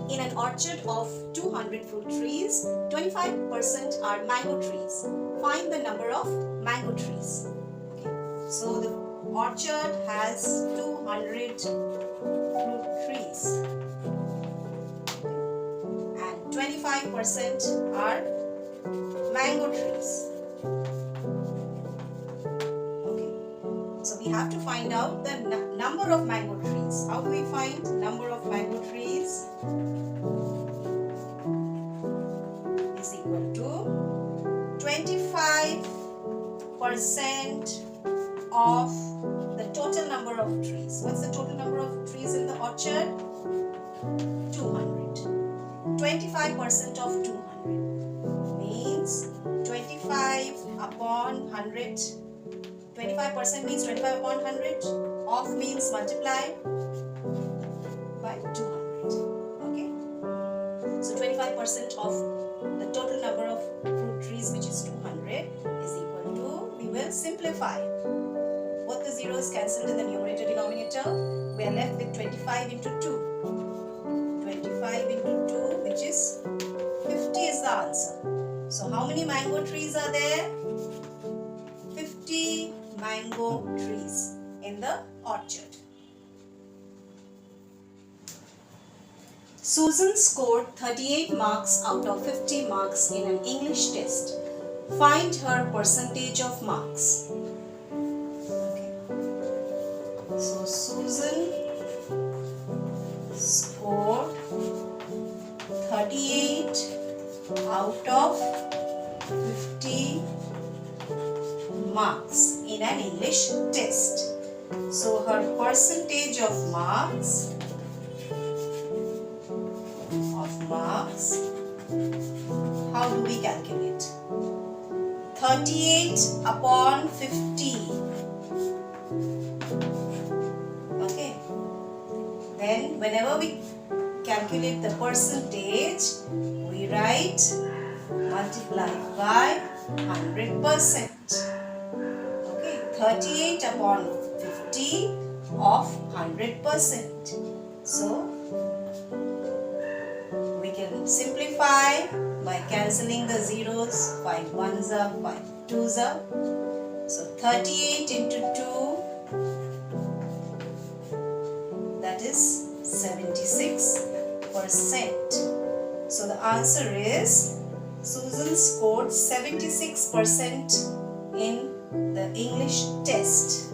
In an orchard of 200 fruit trees, 25% are mango trees. Find the number of mango trees. Okay. So the orchard has 200 fruit trees and 25% are mango trees. Okay. So we have to find out the number of mango trees. How do we find number of mango trees? Is equal to 25% of the total number of trees. What's the total number of trees in the orchard? 200. 25% of 200 means 25 upon 100. 25% means 25 upon 100. Of means multiply by 200. Okay. So 25% of the total number of fruit trees, which is 200, is equal to, we will simplify. Both the zeros cancelled in the numerator denominator. We are left with 25 into 2. 25 into 2, which is 50 is the answer. So how many mango trees are there? 50 mango trees in the orchard. Susan scored 38 marks out of 50 marks in an English test. Find her percentage of marks. Okay. So Susan scored 38 out of 50 marks in an English test. So her percentage of marks how do we calculate? 38 upon 50. Okay. Then whenever we calculate the percentage, we write multiplied by 100%. Okay. 38 upon 50 of 100%. So we can simplify by cancelling the zeros. 5 ones are, 5 twos are. So 38 into 2, that is 76%. So the answer is Susan scored 76% in the English test.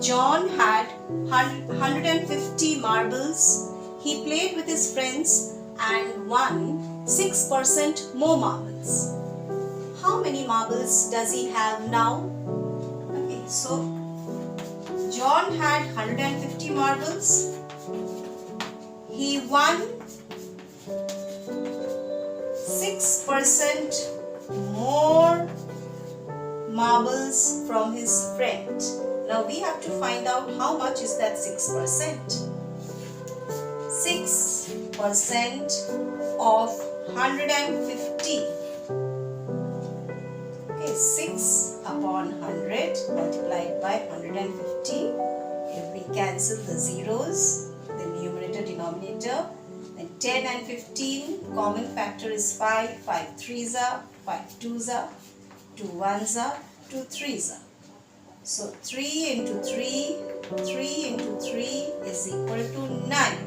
John had 150 marbles. He played with his friends and won 6% more marbles. How many marbles does he have now? Okay, so John had 150 marbles. He won 6% more marbles from his friend. Now we have to find out how much is that 6%. 6% of 150. Okay, 6 upon 100 multiplied by 150. If we cancel the zeros, the numerator denominator, then 10 and 15, common factor is 5. 5 threes are, 5 twos are, 2 ones are, 2 threes are. So 3 into 3, 3 into 3 is equal to 9.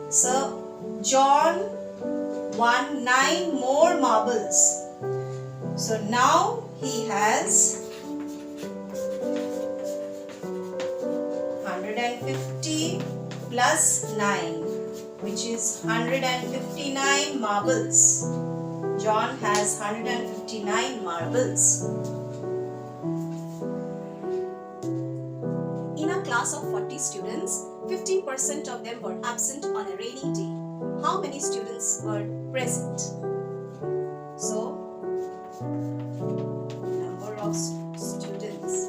So John won 9 more marbles. So now he has 150 plus 9, which is 159 marbles. John has 159 marbles. In a class of 40 students, 15% of them were absent on a rainy day. How many students were present? So, number of students.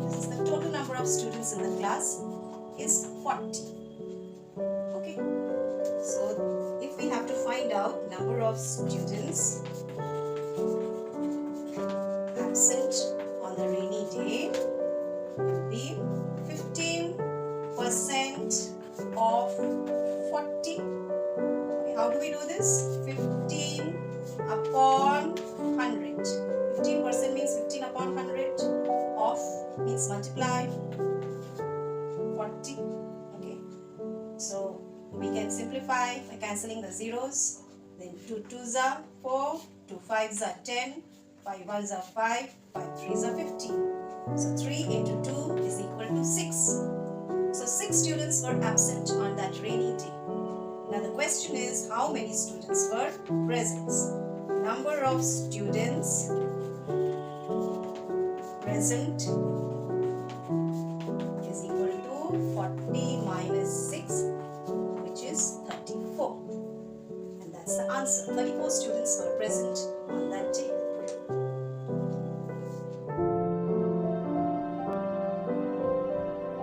This is the total number of students in the class is 40. Okay. So, if we have to find out number of students absent on the rainy day, will be 15 means multiply. 40. Okay. So we can simplify by cancelling the zeros. Then 2 2s are 4, 2 5s are 10, 5 1s are 5, 5 3s are 15. So 3 into 2 is equal to 6. So 6 students were absent on that rainy day. Now the question is, how many students were present? Number of students present